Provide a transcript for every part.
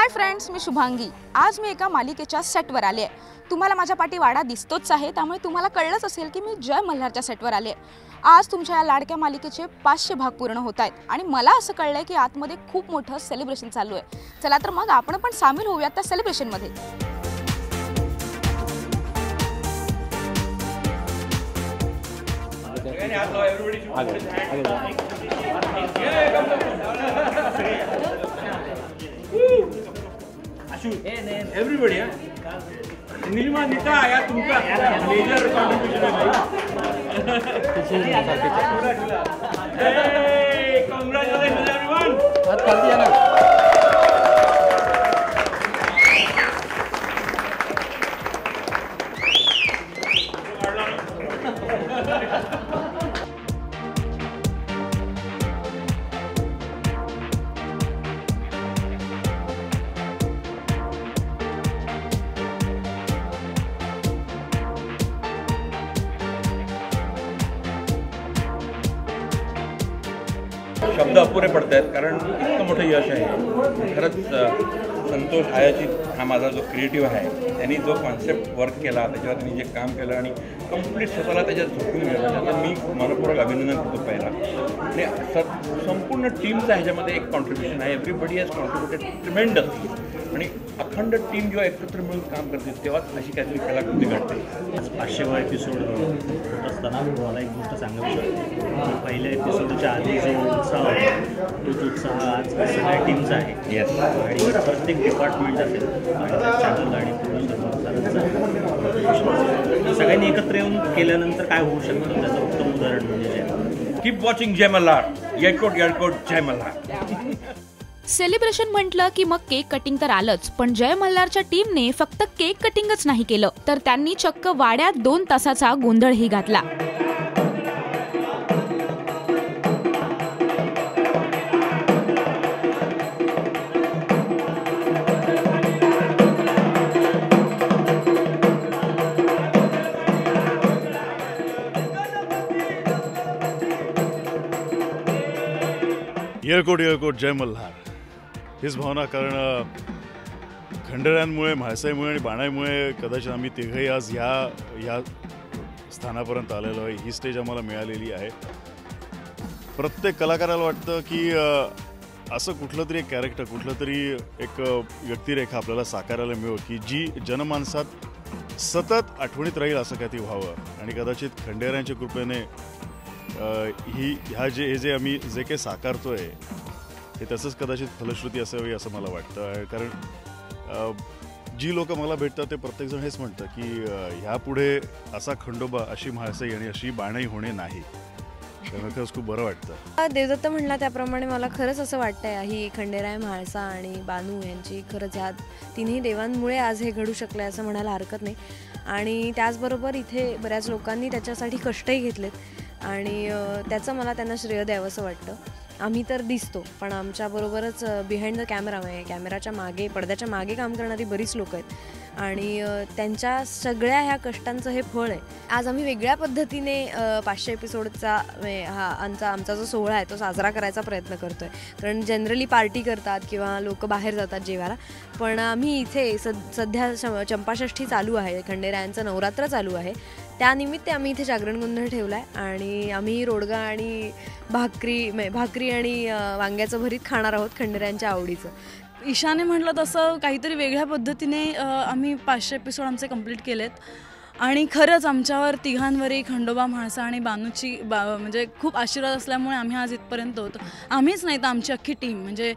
Hi friends, मी शुभांगी। आज मी एका मालिकेच्या सेटवर आले आहे। तुम्हाला माझ्या पाठी वाडा दिसतोच आहे, त्यामुळे तुम्हाला कळलंच असेल की मी जय मल्हारच्या सेटवर आले आहे। आज तुमच्या या लाडक्या मालिकेचे 500 भाग पूर्ण होत आहेत आणि मला असं कळलंय की आतमध्ये खूप मोठं सेलिब्रेशन चालू आहे। चला तर मग आपण पण सामील होऊयात त्या सेलिब्रेशनमध्ये। एवरीबडी नीलिमा नीता या तुमका मेजर कॉन्ट्रीब्यूशन है। Congratulations everyone. हाथ खाली है ना। शब्द अपुरे पडत आहेत कारण इतकं मोठं यश आहे। खरंच संतोष आयाची हा माझा जो क्रिएटिव्ह आहे त्यांनी जो कॉन्सेप्ट वर्क केला, त्याच्यावर त्यांनी जे काम केलं आणि कंप्लीट स्वतःला त्याच्यात झोकून गेलं, त्याचं मी मनपूर्वक अभिनंदन करतो पहिला। आणि संपूर्ण टीमचा ह्याच्यामध्ये एक कॉन्ट्रीब्युशन आहे। एव्हरीबडी हॅज कॉन्ट्रीब्युटेड ट्रिमेंडसली आणि अखंड टीम जेव्हा एकत्र मिळून काम करते तेव्हाच अशी काहीतरी कलाकृती घडते। 500वा एपिसोड होत असताना मला एक गोष्ट सांगायची आहे। पहिल्या एपिसोडच्या आधी जो उत्साह आहे तोच उत्साह आज सगळ्या टीमचा आहे। येस, आणि प्रत्येक डिपार्टमेंट असेल आणि चॅनल आणि सगळ्यांनी एकत्र येऊन केल्यानंतर काय होऊ शकतं त्याचं उत्तम उदाहरण म्हणजे जय। कीप वॉचिंग जय मल्हार। येळकोट जय मल्हार। सेलिब्रेशन म्हटलं की मग केक कटिंग तर आलंच, पण जय मल्हारच्या टीमने फक्त केक कटिंगच नाही केलं तर त्यांनी चक्क वाड्यात 2 तासाचा गोंधळही घातला। येळकोट जय मल्हार हीच भावना, कारण खंडेरांमुळे, म्हाळसाईमुळे आणि बाणाईमुळे कदाचित आम्ही तिघही आज ह्या स्थानापर्यंत आलेलो आहे। ही स्टेज आम्हाला मिळालेली आहे। प्रत्येक कलाकाराला वाटतं की असं कुठलं तरी एक कॅरेक्टर, कुठलं तरी एक व्यक्तिरेखा आपल्याला साकारायला मिळो की जी जनमानसात सतत आठवणीत राहील असं काही व्हावं। आणि कदाचित खंडेरांच्या कृपेने हे जे आम्ही जे काही साकारतोय हे तसंच कदाचित फलश्रुती असावी असं मला वाटतं। कारण जी लोक मला भेटतात ते प्रत्येकजण हेच म्हणतं की ह्यापुढे असा खंडोबा, अशी म्हाळसाई आणि अशी बाणाई होणे नाही। त्यामुळे खरंच खूप बरं वाटतं। देवदत्त म्हणला त्याप्रमाणे मला खरंच असं वाटतंय ही खंडेराय, म्हाळसा आणि बानू यांची खरंच ह्या तिन्ही देवांमुळे आज हे घडू शकलं असं म्हणायला हरकत नाही। आणि त्याचबरोबर इथे बऱ्याच लोकांनी त्याच्यासाठी कष्टही घेतलेत आणि त्याचं मला त्यांना श्रेय द्यावं असं वाटतं। आम्ही तर दिसतो, पण आमच्याबरोबरच बिहाइंड द कॅमेरा, कॅमेराच्या मागे, पडद्याच्या मागे काम करणारी बरीच लोक आहेत आणि त्यांच्या सगळ्या ह्या कष्टांचं हे फळ आहे। आज आम्ही वेगळ्या पद्धतीने 500 एपिसोडचा आमचा जो सोहळा आहे तो साजरा करायचा प्रयत्न करतोय। कारण जनरली पार्टी करतात किंवा लोक बाहेर जातात जेवायला, पण आम्ही इथे सध्या चंपाषष्ठी चालू आहे, खंडेरायांचं नवरात्र चालू आहे, त्यानिमित्त आम्ही इथे जागरण गोंधळ ठेवला आहे आणि आम्ही रोडगा आणि भाकरी आणि वांग्याचं भरीत खाणार आहोत खंडेरायांच्या आवडीचं। ईशाने म्हटलं तसं काहीतरी वेगळ्या पद्धतीने आम्ही 500 एपिसोड आमचे कंप्लीट केलेत आणि खरंच आमच्यावर तिघांवरही खंडोबा, म्हाळसा आणि बानूची म्हणजे खूप आशीर्वाद असल्यामुळे आम्ही आज इथपर्यंत होतो। आम्हीच नाही तर आमची अख्खी टीम, म्हणजे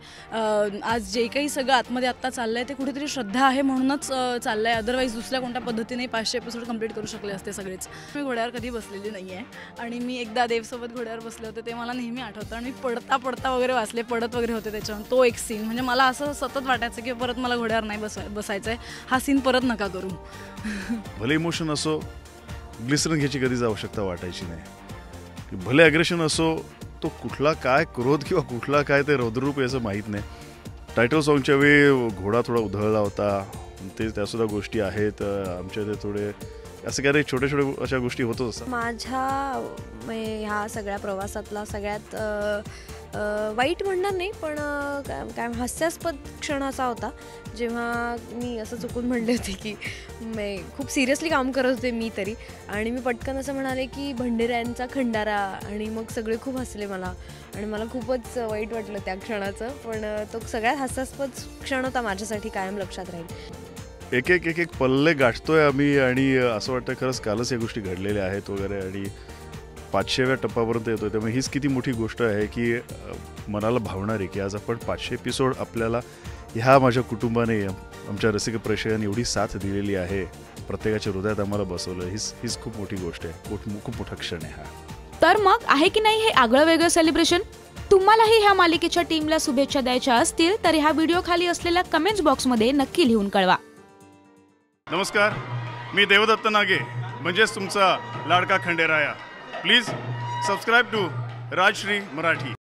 आज जे काही सगळं आतमध्ये आत्ता चाललं आहे ते कुठेतरी श्रद्धा आहे म्हणूनच चाललं आहे। अदरवाईज दुसऱ्या कोणत्या पद्धतीने 500 एपिसोड कंप्लीट करू शकले असते सगळेच। मी घोड्यावर कधी बसलेली नाही आहे आणि मी एकदा देवसोबत घोड्यावर बसले होते ते मला नेहमी आठवतं आणि मी पडता वगैरे वाचले, पडत वगैरे होते त्याच्यावर। तो एक सीन म्हणजे मला असं सतत वाटायचं की परत मला घोड्यावर नाही बसायचं आहे, हा सीन परत नका करू। भले इमोशन असो, ग्लिसरीन घ्यायची कधीच आवश्यकता वाटायची नाही। भले ॲग्रेशन असो, तो कुठला काय क्रोध किंवा कुठला काय ते रौद्ररूप याचं माहीत नाही। टायटल सॉंगच्या वेळी घोडा थोडा उधळला होता, त्यासुद्धा गोष्टी आहेत। आमच्या इथे थोडे असं काही छोट्या छोट्या अशा गोष्टी होतच असतात. माझ्या ह्या सगळ्या प्रवासातला सगळ्यात वाईट म्हणणार नाही, पण काय हास्यास्पद क्षण असा होता जेव्हा मी असं चुकून म्हणले होते की मी खूप सिरियसली काम करत होते मी तरी, आणि मी पटकन असं म्हणाले की भंडेऱ्यांचा खंडारा, आणि मग सगळे खूप हसले मला आणि मला खूपच वाईट वाटलं त्या क्षणाचं. पण तो सगळ्यात हास्यास्पद क्षण होता माझ्यासाठी, कायम लक्षात राहील. एक एक पल्ले गाठतोय आम्ही आणि असं वाटतं खरंच कालच या गोष्टी घडलेल्या आहेत वगैरे, आणि 500व्या टप्प्यापर्यंत येतोय. त्यामुळे हीच किती मोठी गोष्ट आहे की मनाला भावणार आहे की आज आपण 500 एपिसोड आपल्याला ह्या माझ्या कुटुंबाने, आमच्या रसिक प्रेक्षकांनी एवढी साथ दिलेली आहे, प्रत्येकाच्या हृदयात आम्हाला बसवलं. हीच खूप मोठी गोष्ट आहे, खूप मोठा क्षण आहे हा. तर मग आहे की नाही हे आगळं वेगळं सेलिब्रेशन? तुम्हालाही ह्या मालिकेच्या टीमला शुभेच्छा द्यायच्या असतील तर ह्या व्हिडिओ खाली असलेल्या कमेंट्स बॉक्समध्ये नक्की लिहून कळवा. नमस्कार, मी देवदत्त नागे, म्हणजेच तुमचा लाडका Khanderaya. Please subscribe to Rajshri Marathi.